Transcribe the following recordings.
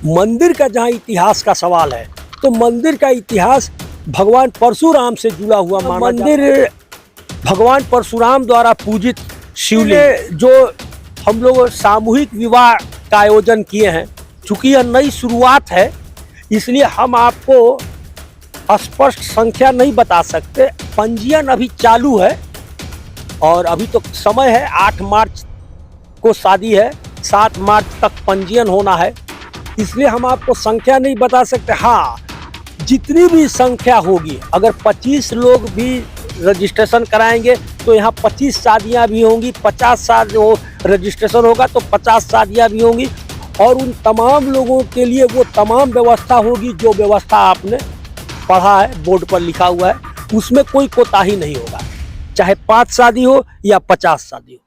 मंदिर का जहाँ इतिहास का सवाल है तो मंदिर का इतिहास भगवान परशुराम से जुड़ा हुआ मंदिर भगवान परशुराम द्वारा पूजित शिवलिंग जो हम लोग सामूहिक विवाह का आयोजन किए हैं। चूंकि यह नई शुरुआत है इसलिए हम आपको स्पष्ट संख्या नहीं बता सकते। पंजीयन अभी चालू है और अभी तो समय है, 8 मार्च को शादी है, 7 मार्च तक पंजीयन होना है, इसलिए हम आपको संख्या नहीं बता सकते। हाँ, जितनी भी संख्या होगी, अगर 25 लोग भी रजिस्ट्रेशन कराएंगे तो यहाँ 25 शादियाँ भी होंगी, 50 शादी रजिस्ट्रेशन होगा तो 50 शादियाँ भी होंगी और उन तमाम लोगों के लिए वो तमाम व्यवस्था होगी जो व्यवस्था आपने पढ़ा है, बोर्ड पर लिखा हुआ है, उसमें कोई कोताही नहीं होगा, चाहे 5 शादी हो या 50 शादी हो।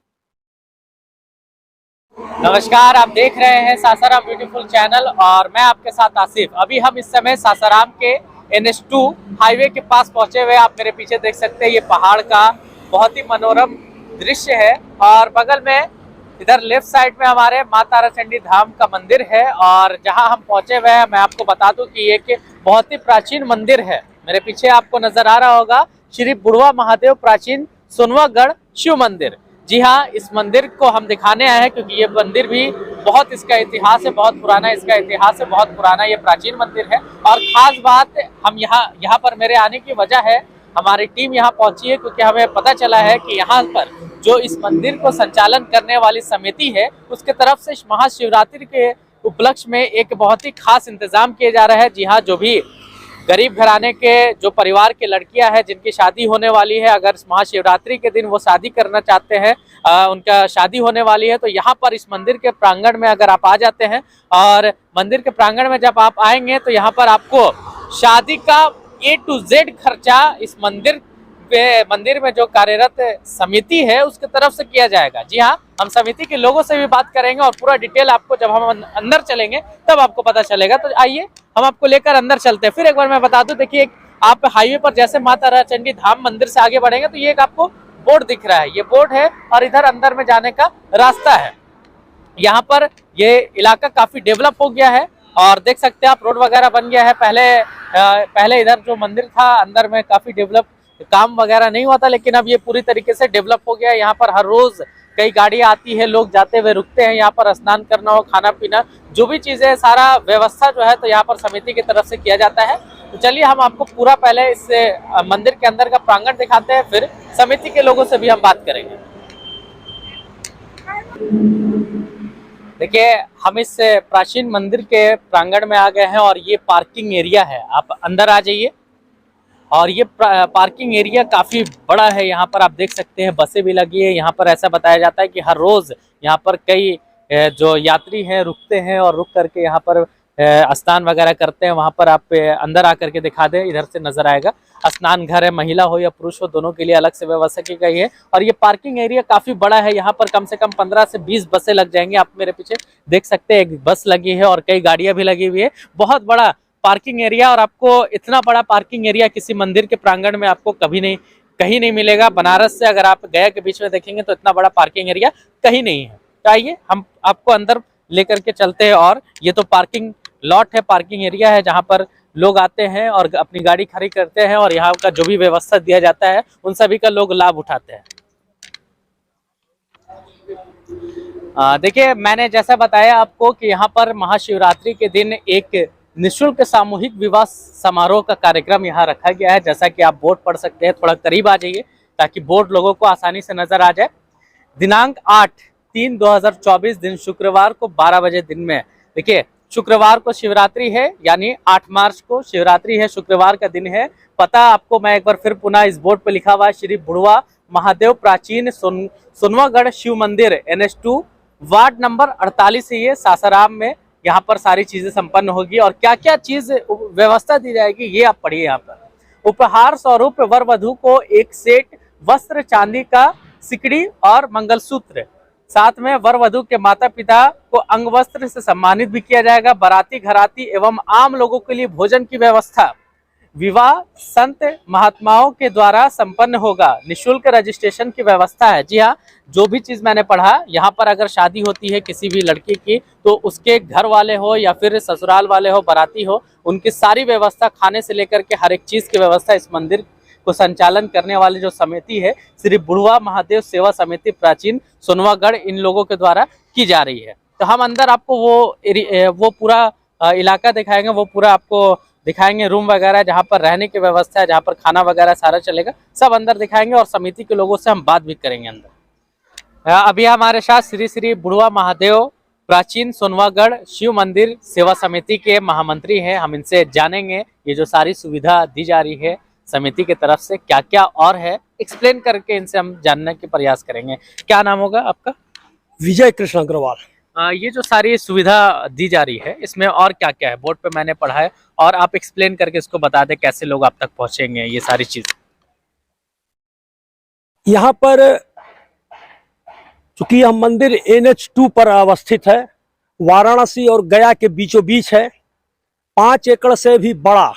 नमस्कार, आप देख रहे हैं सासाराम ब्यूटीफुल चैनल और मैं आपके साथ आसिफ। अभी हम इस समय सासाराम के NH2 हाईवे के पास पहुंचे हुए। आप मेरे पीछे देख सकते हैं, ये पहाड़ का बहुत ही मनोरम दृश्य है और बगल में इधर लेफ्ट साइड में हमारे माँ ताराचंडी धाम का मंदिर है। और जहां हम पहुंचे हुए हैं, मैं आपको बता दूं कि एक बहुत ही प्राचीन मंदिर है। मेरे पीछे आपको नजर आ रहा होगा श्री बुढ़वा महादेव प्राचीन सोनवागढ़ शिव मंदिर। जी हाँ, इस मंदिर को हम दिखाने आए हैं क्योंकि ये मंदिर भी बहुत, इसका इतिहास है बहुत पुराना, इसका इतिहास है बहुत पुराना, ये प्राचीन मंदिर है। और खास बात, हम यहाँ पर मेरे आने की वजह है, हमारी टीम यहाँ पहुंची है क्योंकि हमें पता चला है कि यहाँ पर जो इस मंदिर को संचालन करने वाली समिति है उसके तरफ से महाशिवरात्रि के उपलक्ष्य में एक बहुत ही खास इंतजाम किया जा रहा है। जी हाँ, जो भी गरीब घराने के जो परिवार के लड़कियां हैं जिनकी शादी होने वाली है, अगर महाशिवरात्रि के दिन वो शादी करना चाहते हैं, उनका शादी होने वाली है, तो यहाँ पर इस मंदिर के प्रांगण में अगर आप आ जाते हैं और मंदिर के प्रांगण में जब आप आएंगे तो यहाँ पर आपको शादी का A to Z खर्चा इस मंदिर में जो कार्यरत समिति है उसके तरफ से किया जाएगा। जी हाँ, हम समिति के लोगों से भी बात करेंगे और पूरा डिटेल आपको जब हम अंदर चलेंगे तब आपको पता चलेगा। तो आइए हम आपको लेकर अंदर चलते हैं। फिर एक बार मैं बता दूं, देखिए आप हाईवे पर जैसे माँ ताराचंडी धाम मंदिर से आगे बढ़ेंगे तो ये एक आपको बोर्ड दिख रहा है, ये बोर्ड है और इधर अंदर में जाने का रास्ता है। यहाँ पर ये इलाका काफी डेवलप हो गया है और देख सकते हैं आप, रोड वगैरह बन गया है। पहले इधर जो मंदिर था अंदर में काफी डेवलप काम वगैरह नहीं हुआ था, लेकिन अब ये पूरी तरीके से डेवलप हो गया है। यहाँ पर हर रोज कई गाड़ियां आती है, लोग जाते हुए रुकते हैं, यहाँ पर स्नान करना हो, खाना पीना, जो भी चीजें, सारा व्यवस्था जो है तो यहाँ पर समिति की तरफ से किया जाता है। तो चलिए हम आपको पूरा पहले इस मंदिर के अंदर का प्रांगण दिखाते हैं, फिर समिति के लोगों से भी हम बात करेंगे। देखिए, हम इस प्राचीन मंदिर के प्रांगण में आ गए हैं और ये पार्किंग एरिया है। आप अंदर आ जाइए और ये पार्किंग एरिया काफी बड़ा है। यहाँ पर आप देख सकते हैं बसें भी लगी है। यहाँ पर ऐसा बताया जाता है कि हर रोज यहाँ पर कई जो यात्री हैं रुकते हैं और रुक करके यहाँ पर स्नान वगैरह करते हैं। वहाँ पर आप अंदर आकर के दिखा दें, इधर से नजर आएगा। स्नान घर है, महिला हो या पुरुष हो दोनों के लिए अलग से व्यवस्था की गई है। और ये पार्किंग एरिया काफी बड़ा है, यहाँ पर कम से कम 15 से 20 बसें लग जाएंगी। आप मेरे पीछे देख सकते हैं एक बस लगी है और कई गाड़ियां भी लगी हुई है। बहुत बड़ा पार्किंग एरिया, और आपको इतना बड़ा पार्किंग एरिया किसी मंदिर के प्रांगण में आपको कहीं नहीं मिलेगा। बनारस से अगर आप गया के बीच में देखेंगे तो इतना बड़ा पार्किंग एरिया कहीं नहीं है। तो आइए हम आपको अंदर लेकर के चलते हैं। और ये तो पार्किंग लॉट है, पार्किंग एरिया है जहाँ पर लोग आते हैं और अपनी गाड़ी खड़ी करते हैं और यहाँ का जो भी व्यवस्था दिया जाता है उन सभी का लोग लाभ उठाते हैं। देखिए, मैंने जैसा बताया आपको कि यहाँ पर महाशिवरात्रि के दिन एक निःशुल्क सामूहिक विवाह समारोह का कार्यक्रम यहाँ रखा गया है। जैसा कि आप बोर्ड पढ़ सकते हैं, थोड़ा करीब आ जाइए ताकि बोर्ड लोगों को आसानी से नजर आ जाए। दिनांक 8/3/2024 दिन शुक्रवार को 12 बजे दिन में, देखिए शुक्रवार को शिवरात्रि है, यानी 8 मार्च को शिवरात्रि है, शुक्रवार का दिन है। पता आपको मैं एक बार फिर पुनः इस बोर्ड पर लिखा हुआ है, श्री बुढ़वा महादेव प्राचीन सोनवागढ़ शिव मंदिर NH2 वार्ड नंबर 48 है ये सासाराम में। यहाँ पर सारी चीजें संपन्न होगी और क्या क्या चीज व्यवस्था दी जाएगी ये आप पढ़िए। यहाँ पर उपहार स्वरूप वर वधु को एक सेट वस्त्र, चांदी का सिकड़ी और मंगलसूत्र, साथ में वर वधु के माता पिता को अंग वस्त्र से सम्मानित भी किया जाएगा। बाराती, घराती एवं आम लोगों के लिए भोजन की व्यवस्था, विवाह संत महात्माओं के द्वारा संपन्न होगा, निशुल्क रजिस्ट्रेशन की व्यवस्था है। जी हाँ, जो भी चीज मैंने पढ़ा, यहाँ पर अगर शादी होती है किसी भी लड़की की तो उसके घर वाले हो या फिर ससुराल वाले हो, बाराती हो, उनकी सारी व्यवस्था, खाने से लेकर के हर एक चीज की व्यवस्था इस मंदिर को संचालन करने वाली जो समिति है, श्री बुढ़वा महादेव सेवा समिति प्राचीन सोनवागढ़, इन लोगों के द्वारा की जा रही है। तो हम अंदर आपको वो पूरा इलाका दिखाएंगे, वो पूरा आपको दिखाएंगे, रूम वगैरह जहाँ पर रहने की व्यवस्था है, जहाँ पर खाना वगैरह सारा चलेगा, सब अंदर दिखाएंगे और समिति के लोगों से हम बात भी करेंगे अंदर। अभी हमारे साथ श्री श्री बुढ़वा महादेव प्राचीन सोनवागढ़ शिव मंदिर सेवा समिति के महामंत्री हैं। हम इनसे जानेंगे ये जो सारी सुविधा दी जा रही है समिति की तरफ से क्या क्या और है, एक्सप्लेन करके इनसे हम जानने के प्रयास करेंगे। क्या नाम होगा आपका? विजय कृष्ण अग्रवाल। ये जो सारी सुविधा दी जा रही है इसमें और क्या क्या है? बोर्ड पे मैंने पढ़ा है, और आप एक्सप्लेन करके इसको बता दें कैसे लोग आप तक पहुंचेंगे, ये सारी चीज। यहाँ पर चूंकि यह मंदिर NH2 पर अवस्थित है, वाराणसी और गया के बीचों बीच है, 5 एकड़ से भी बड़ा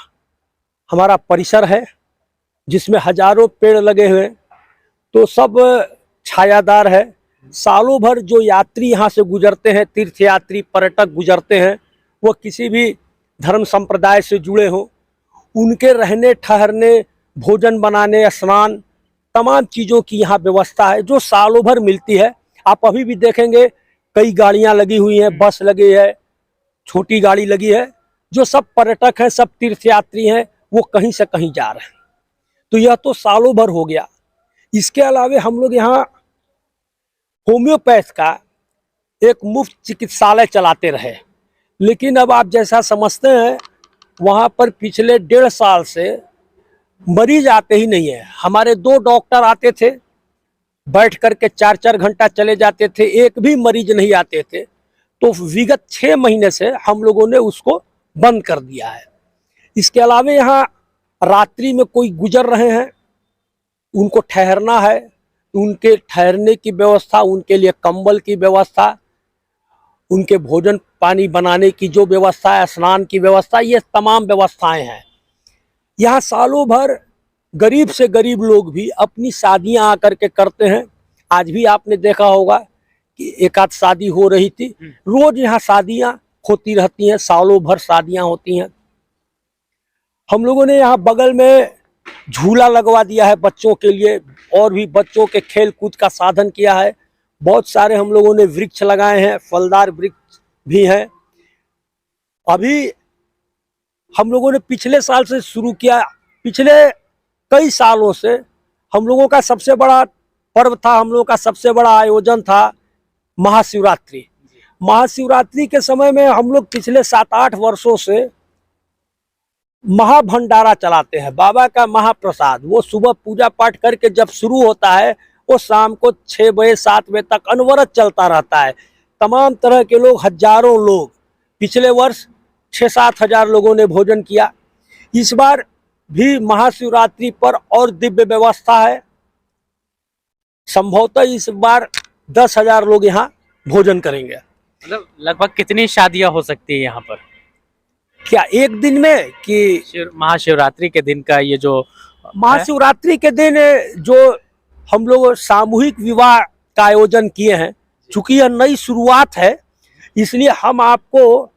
हमारा परिसर है, जिसमें हजारों पेड़ लगे हुए, तो सब छायादार है। सालों भर जो यात्री यहाँ से गुजरते हैं, तीर्थयात्री पर्यटक गुजरते हैं, वो किसी भी धर्म संप्रदाय से जुड़े हों, उनके रहने ठहरने, भोजन बनाने, स्नान, तमाम चीज़ों की यहाँ व्यवस्था है जो सालों भर मिलती है। आप अभी भी देखेंगे कई गाड़ियाँ लगी हुई हैं, बस लगी है, छोटी गाड़ी लगी है, जो सब पर्यटक हैं, सब तीर्थयात्री हैं, वो कहीं से कहीं जा रहे हैं। तो यह तो सालों भर हो गया। इसके अलावा हम लोग यहाँ होम्योपैथ का एक मुफ्त चिकित्सालय चलाते रहे, लेकिन अब आप जैसा समझते हैं वहाँ पर पिछले 1.5 साल से मरीज आते ही नहीं है। हमारे 2 डॉक्टर आते थे, बैठ करके 4-4 घंटा चले जाते थे, एक भी मरीज नहीं आते थे। तो विगत 6 महीने से हम लोगों ने उसको बंद कर दिया है। इसके अलावा यहाँ रात्रि में कोई गुजर रहे हैं, उनको ठहरना है, उनके ठहरने की व्यवस्था, उनके लिए कंबल की व्यवस्था, उनके भोजन पानी बनाने की जो व्यवस्था है, स्नान की व्यवस्था, ये तमाम व्यवस्थाएं हैं। यहाँ सालों भर गरीब से गरीब लोग भी अपनी शादियां आकर के करते हैं। आज भी आपने देखा होगा कि एक आध शादी हो रही थी, रोज यहाँ शादियां होती रहती हैं, सालों भर शादियां होती हैं। हम लोगों ने यहाँ बगल में झूला लगवा दिया है बच्चों के लिए, और भी बच्चों के खेल कूद का साधन किया है। बहुत सारे हम लोगों ने वृक्ष लगाए हैं, फलदार वृक्ष भी हैं। अभी हम लोगों ने पिछले साल से शुरू किया, पिछले कई सालों से हम लोगों का सबसे बड़ा पर्व था, हम लोगों का सबसे बड़ा आयोजन था महाशिवरात्रि। महाशिवरात्रि के समय में हम लोग पिछले 7-8 वर्षों से महाभंडारा चलाते हैं, बाबा का महाप्रसाद। वो सुबह पूजा पाठ करके जब शुरू होता है, वो शाम को 6 बजे 7 बजे तक अनवरत चलता रहता है। तमाम तरह के लोग, हजारों लोग, पिछले वर्ष 6-7 हजार लोगों ने भोजन किया। इस बार भी महाशिवरात्रि पर और दिव्य व्यवस्था है। संभवतः इस बार 10,000 लोग यहाँ भोजन करेंगे। मतलब लगभग कितनी शादियां हो सकती है यहाँ पर? क्या एक दिन में कि महाशिवरात्रि के दिन का ये जो महाशिवरात्रि के दिन जो हम लोग सामूहिक विवाह का आयोजन किए हैं, चूंकि यह नई शुरुआत है इसलिए हम आपको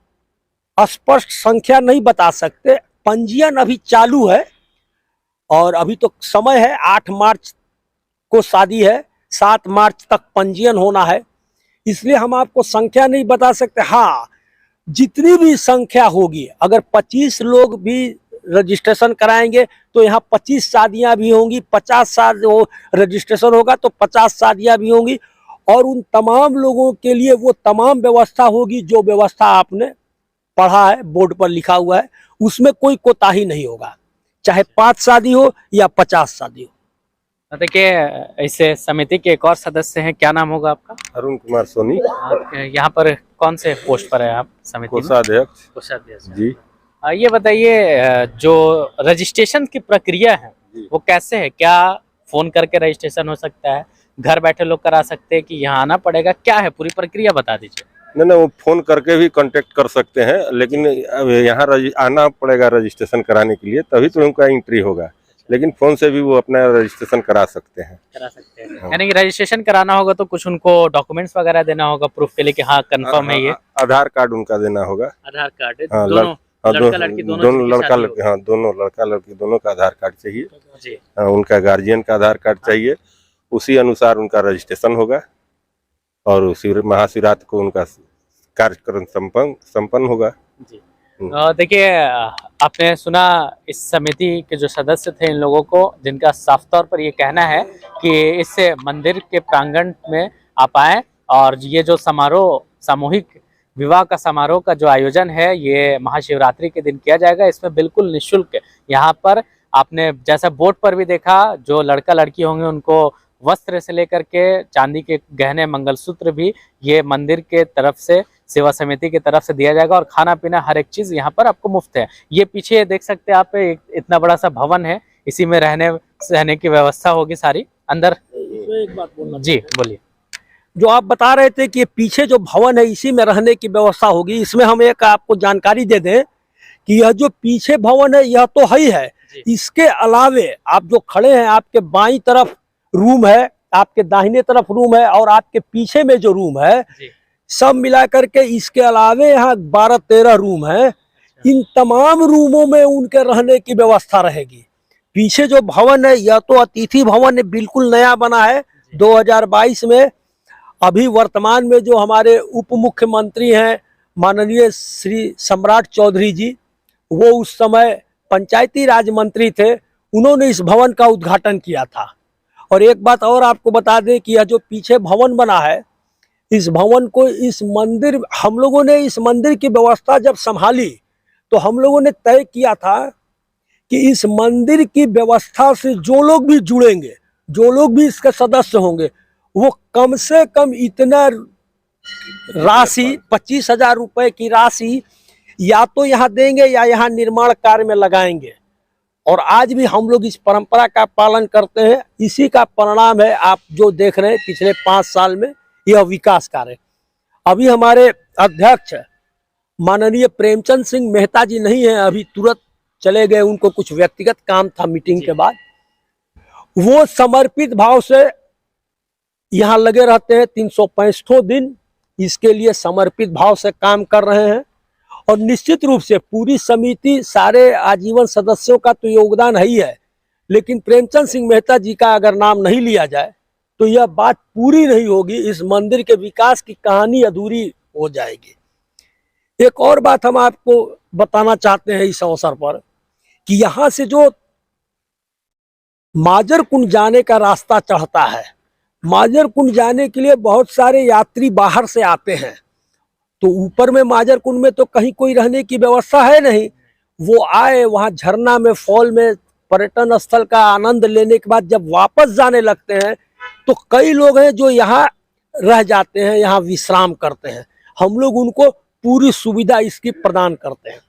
स्पष्ट संख्या नहीं बता सकते। पंजीयन अभी चालू है और अभी तो समय है, 8 मार्च को शादी है, 7 मार्च तक पंजीयन होना है, इसलिए हम आपको संख्या नहीं बता सकते। हाँ, जितनी भी संख्या होगी, अगर 25 लोग भी रजिस्ट्रेशन कराएंगे तो यहाँ 25 शादियां भी होंगी, 50 रजिस्ट्रेशन होगा तो 50 शादियां भी होंगी, और उन तमाम लोगों के लिए वो तमाम व्यवस्था होगी जो व्यवस्था आपने पढ़ा है, बोर्ड पर लिखा हुआ है, उसमें कोई कोताही नहीं होगा, चाहे 5 शादी हो या 50 शादी हो। देखिए, ऐसे समिति के एक और सदस्य हैं, क्या नाम होगा आपका? अरुण कुमार सोनी। आप यहाँ पर कौन से पोस्ट पर है आप समिति में? कोषाध्यक्ष। कोषाध्यक्ष जी। ये बताइए, जो रजिस्ट्रेशन की प्रक्रिया है वो कैसे है? क्या फोन करके रजिस्ट्रेशन हो सकता है, घर बैठे लोग करा सकते हैं कि यहाँ आना पड़ेगा? क्या है पूरी प्रक्रिया, बता दीजिए। नहीं, वो फोन करके भी कांटेक्ट कर सकते हैं, लेकिन अब यहाँ आना पड़ेगा रजिस्ट्रेशन कराने के लिए, तभी तो उनका एंट्री होगा। लेकिन फोन से भी वो अपना रजिस्ट्रेशन करा सकते हैं। करा सकते हैं, यानी कि रजिस्ट्रेशन कराना होगा तो कुछ उनको डॉक्यूमेंट्स वगैरह देना होगा प्रूफ के लिए कि हाँ कंफर्म है ये। आधार कार्ड उनका देना होगा। आधार कार्ड हाँ, दोनों लड़का लड़की दोनों लड़का लड़की, हाँ दोनों लड़का लड़की दोनों का आधार कार्ड चाहिए जी। हाँ, उनका गार्जियन का आधार कार्ड चाहिए। उसी अनुसार उनका रजिस्ट्रेशन होगा और उसी महाशिवरात्रि को उनका कार्यक्रम संपन्न होगा जी। देखिए, आपने सुना इस समिति के जो सदस्य थे, इन लोगों को जिनका साफ तौर पर ये कहना है कि इस मंदिर के प्रांगण में आप आए और ये जो समारोह, सामूहिक विवाह का समारोह का जो आयोजन है ये महाशिवरात्रि के दिन किया जाएगा। इसमें बिल्कुल निःशुल्क यहाँ पर आपने जैसा बोर्ड पर भी देखा, जो लड़का लड़की होंगे उनको वस्त्र से लेकर के चांदी के गहने, मंगलसूत्र भी ये मंदिर के तरफ से, सेवा समिति की तरफ से दिया जाएगा और खाना पीना हर एक चीज यहाँ पर आपको मुफ्त है। ये पीछे देख सकते हैं आप, इतना बड़ा सा भवन है, इसी में रहने की व्यवस्था होगी सारी अंदर। एक बात बोलना जी बोलिए। जो आप बता रहे थे कि पीछे जो भवन है इसी में रहने की व्यवस्था होगी, इसमें हम एक आपको जानकारी दे दें कि यह जो पीछे भवन है यह तो ही है, इसके अलावे आप जो खड़े हैं, आपके बाईं तरफ रूम है, आपके दाहिने तरफ रूम है और आपके पीछे में जो रूम है, सब मिला करके इसके अलावे यहाँ 12-13 रूम है। इन तमाम रूमों में उनके रहने की व्यवस्था रहेगी। पीछे जो भवन है यह तो अतिथि भवन है, बिल्कुल नया बना है 2022 में। अभी वर्तमान में जो हमारे उप मुख्यमंत्री हैं माननीय श्री सम्राट चौधरी जी, वो उस समय पंचायती राज मंत्री थे, उन्होंने इस भवन का उद्घाटन किया था। और एक बात और आपको बता दें कि यह जो पीछे भवन बना है, इस भवन को, इस मंदिर, हम लोगों ने इस मंदिर की व्यवस्था जब संभाली तो हम लोगों ने तय किया था कि इस मंदिर की व्यवस्था से जो लोग भी जुड़ेंगे, जो लोग भी इसके सदस्य होंगे, वो कम से कम इतना राशि 25,000 रुपए की राशि या तो यहाँ देंगे या यहाँ निर्माण कार्य में लगाएंगे। और आज भी हम लोग इस परंपरा का पालन करते हैं। इसी का परिणाम है आप जो देख रहे हैं पिछले 5 साल में यह विकास कार्य। अभी हमारे अध्यक्ष माननीय प्रेमचंद सिंह मेहता जी नहीं है, अभी तुरंत चले गए, उनको कुछ व्यक्तिगत काम था मीटिंग के बाद। वो समर्पित भाव से यहाँ लगे रहते हैं, 365 दिन इसके लिए समर्पित भाव से काम कर रहे हैं। और निश्चित रूप से पूरी समिति, सारे आजीवन सदस्यों का तो योगदान है ही है, लेकिन प्रेमचंद सिंह मेहता जी का अगर नाम नहीं लिया जाए तो यह बात पूरी नहीं होगी, इस मंदिर के विकास की कहानी अधूरी हो जाएगी। एक और बात हम आपको बताना चाहते हैं इस अवसर पर कि यहाँ से जो माजर कुंड जाने का रास्ता चढ़ता है, माजर कुंड जाने के लिए बहुत सारे यात्री बाहर से आते हैं। तो ऊपर में माजर कुंड में तो कहीं कोई रहने की व्यवस्था है नहीं, वो आए वहाँ झरना में, फॉल में, पर्यटन स्थल का आनंद लेने के बाद जब वापस जाने लगते हैं तो कई लोग हैं जो यहाँ रह जाते हैं, यहाँ विश्राम करते हैं। हम लोग उनको पूरी सुविधा इसकी प्रदान करते हैं।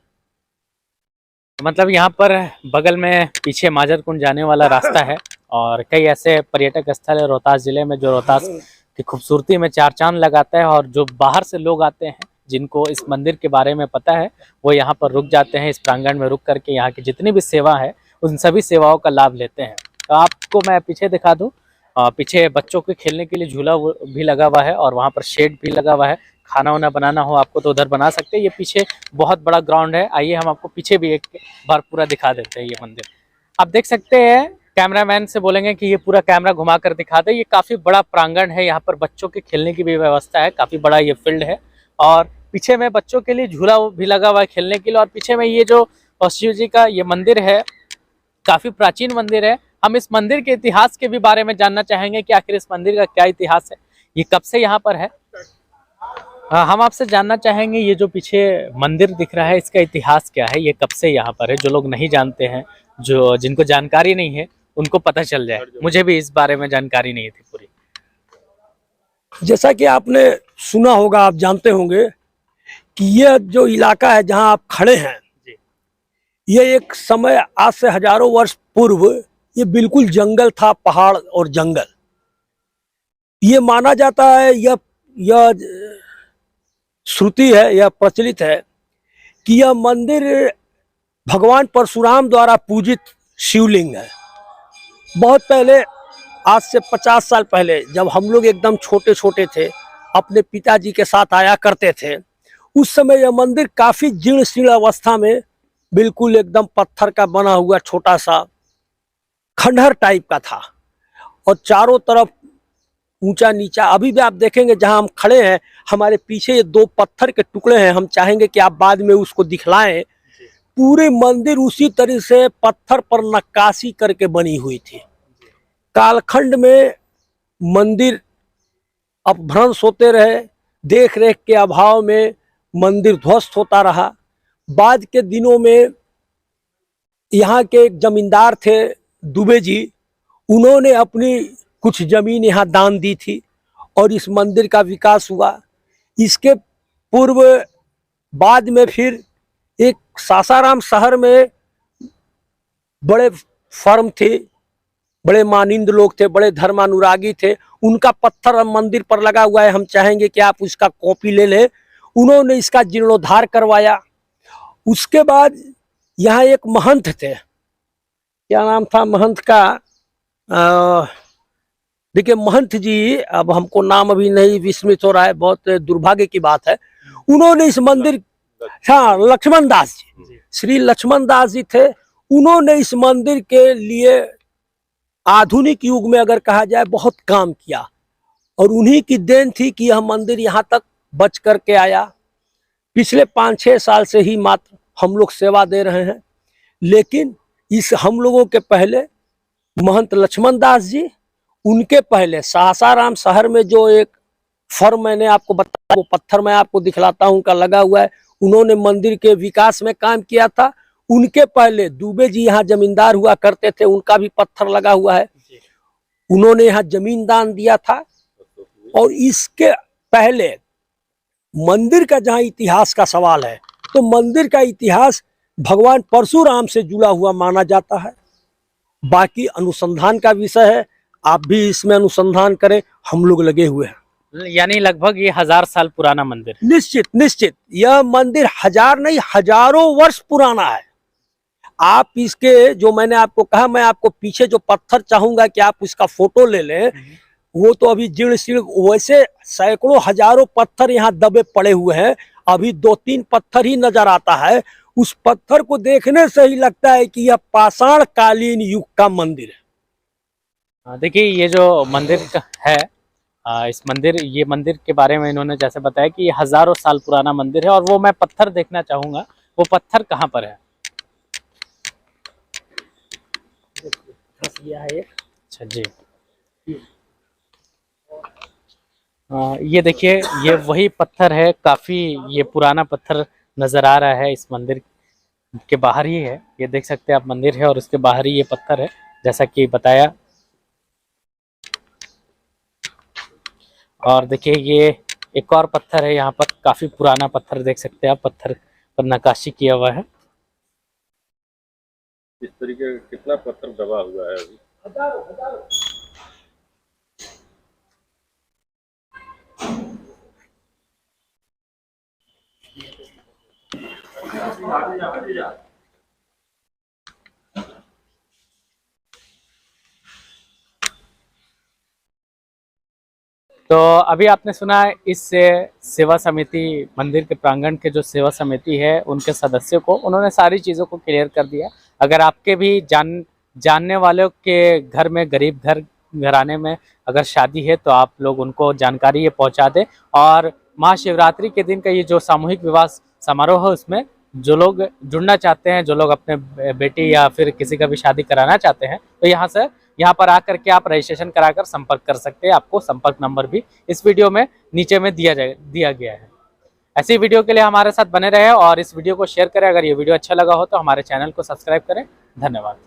मतलब यहाँ पर बगल में पीछे माजर कुंड जाने वाला रास्ता है और कई ऐसे पर्यटक स्थल है रोहतास जिले में जो रोहतास की खूबसूरती में 4 चांद लगाता है। और जो बाहर से लोग आते हैं, जिनको इस मंदिर के बारे में पता है, वो यहाँ पर रुक जाते हैं, इस प्रांगण में रुक करके यहाँ की जितनी भी सेवा है उन सभी सेवाओं का लाभ लेते हैं। तो आपको मैं पीछे दिखा दूँ, पीछे बच्चों के खेलने के लिए झूला भी लगा हुआ है और वहाँ पर शेड भी लगा हुआ है। खाना वाना बनाना हो आपको तो उधर बना सकते हैं। ये पीछे बहुत बड़ा ग्राउंड है। आइए हम आपको पीछे भी एक बार पूरा दिखा देते हैं। ये मंदिर आप देख सकते हैं, कैमरामैन से बोलेंगे कि ये पूरा कैमरा घुमा कर दिखा दे। ये काफ़ी बड़ा प्रांगण है, यहाँ पर बच्चों के खेलने की भी व्यवस्था है, काफ़ी बड़ा ये फील्ड है। और पीछे में बच्चों के लिए झूला भी लगा हुआ है खेलने के लिए। और पीछे में ये जो शिव जी का ये मंदिर है, काफ़ी प्राचीन मंदिर है। हम इस मंदिर के इतिहास के भी बारे में जानना चाहेंगे कि आखिर इस मंदिर का क्या इतिहास है, ये कब से यहाँ पर है। हम आपसे जानना चाहेंगे, ये जो पीछे मंदिर दिख रहा है इसका इतिहास क्या है, ये कब से यहाँ पर है। जो लोग नहीं जानते हैं, जो जिनको जानकारी नहीं है, उनको पता चल जाए। मुझे भी इस बारे में जानकारी नहीं थी पूरी। जैसा कि आपने सुना होगा, आप जानते होंगे कि यह जो इलाका है जहां आप खड़े हैं, ये एक समय आज से हजारों वर्ष पूर्व ये बिल्कुल जंगल था, पहाड़ और जंगल। ये माना जाता है यह श्रुति है, यह प्रचलित है कि यह मंदिर भगवान परशुराम द्वारा पूजित शिवलिंग है। बहुत पहले, आज से 50 साल पहले, जब हम लोग एकदम छोटे छोटे थे, अपने पिताजी के साथ आया करते थे, उस समय यह मंदिर काफी जीर्ण शीर्ण अवस्था में, बिल्कुल एकदम पत्थर का बना हुआ छोटा सा खंडहर टाइप का था और चारों तरफ ऊंचा नीचा। अभी भी आप देखेंगे जहां हम खड़े हैं, हमारे पीछे ये 2 पत्थर के टुकड़े हैं, हम चाहेंगे कि आप बाद में उसको दिखलाएं। पूरे मंदिर उसी तरह से पत्थर पर नक्काशी करके बनी हुई थी। कालखंड में मंदिर अपभ्रंश होते रहे, देख रेख के अभाव में मंदिर ध्वस्त होता रहा। बाद के दिनों में यहाँ के एक जमींदार थे दुबे जी, उन्होंने अपनी कुछ जमीन यहाँ दान दी थी और इस मंदिर का विकास हुआ। इसके पूर्व बाद में फिर एक सासाराम शहर में बड़े फर्म थे, बड़े मानिंद लोग थे, बड़े धर्मानुरागी थे, उनका पत्थर मंदिर पर लगा हुआ है, हम चाहेंगे कि आप उसका कॉपी ले लें। उन्होंने इसका जीर्णोद्धार करवाया। उसके बाद यहाँ एक महंत थे, क्या नाम था महंत का, देखिए महंत जी, अब हमको नाम अभी नहीं विस्मृत हो रहा है, बहुत दुर्भाग्य की बात है। उन्होंने इस मंदिर, हाँ, लक्ष्मण दास जी, श्री लक्ष्मण दास जी थे। उन्होंने इस मंदिर के लिए आधुनिक युग में अगर कहा जाए बहुत काम किया और उन्हीं की देन थी कि यह मंदिर यहाँ तक बच करके आया। पिछले 5-6 साल से ही मात्र हम लोग सेवा दे रहे हैं, लेकिन इस हम लोगों के पहले महंत लक्ष्मण दास जी, उनके पहले सासाराम शहर में जो एक फर्म मैंने आपको बताया, वो पत्थर मैं आपको दिखलाता हूँ उनका लगा हुआ है, उन्होंने मंदिर के विकास में काम किया था। उनके पहले दुबे जी यहाँ जमींदार हुआ करते थे, उनका भी पत्थर लगा हुआ है, उन्होंने यहाँ जमीन दान दिया था। और इसके पहले मंदिर का जहाँ इतिहास का सवाल है, तो मंदिर का इतिहास भगवान परशुराम से जुड़ा हुआ माना जाता है। बाकी अनुसंधान का विषय है, आप भी इसमें अनुसंधान करें, हम लोग लगे हुए हैं। यानी लगभग ये 1000 साल पुराना मंदिर। निश्चित निश्चित, यह मंदिर 1000 नहीं, हजारों वर्ष पुराना है। आप इसके, जो मैंने आपको कहा, मैं आपको पीछे जो पत्थर चाहूंगा कि आप उसका फोटो ले लें, वो तो अभी जीर्ण शीर्ण, वैसे सैकड़ों हजारों पत्थर यहाँ दबे पड़े हुए हैं, अभी 2-3 पत्थर ही नजर आता है। उस पत्थर को देखने से ही लगता है कि यह पाषाण कालीन युग का मंदिर है। देखिए ये जो मंदिर है, इस मंदिर, ये मंदिर के बारे में इन्होंने जैसे बताया कि ये हजारों साल पुराना मंदिर है और वो मैं पत्थर देखना चाहूंगा। वो पत्थर कहाँ पर है? अच्छा जी, ये देखिए, ये वही पत्थर है, काफी ये पुराना पत्थर नजर आ रहा है। इस मंदिर के बाहर ही है, ये देख सकते हैं आप, मंदिर है और उसके बाहर ही ये पत्थर है, जैसा कि बताया। और देखिए ये एक और पत्थर है यहाँ पर, काफी पुराना पत्थर देख सकते हैं आप, पत्थर पर नक्काशी किया हुआ है। इस तरीके का कितना पत्थर दबा हुआ है अभी? हजारों। तो अभी आपने सुना इस सेवा समिति, मंदिर के प्रांगण के जो सेवा समिति है, उनके सदस्यों को, उन्होंने सारी चीज़ों को क्लियर कर दिया। अगर आपके भी जानने वालों के घर में, गरीब घराने में अगर शादी है, तो आप लोग उनको जानकारी ये पहुंचा दें। और महाशिवरात्रि के दिन का ये जो सामूहिक विवाह समारोह है, उसमें जो लोग जुड़ना चाहते हैं, जो लोग अपने बेटी या फिर किसी का भी शादी कराना चाहते हैं, तो यहाँ पर आकर के आप रजिस्ट्रेशन कराकर संपर्क कर सकते हैं। आपको संपर्क नंबर भी इस वीडियो में नीचे में दिया गया है। ऐसी वीडियो के लिए हमारे साथ बने रहे और इस वीडियो को शेयर करें। अगर ये वीडियो अच्छा लगा हो तो हमारे चैनल को सब्सक्राइब करें। धन्यवाद।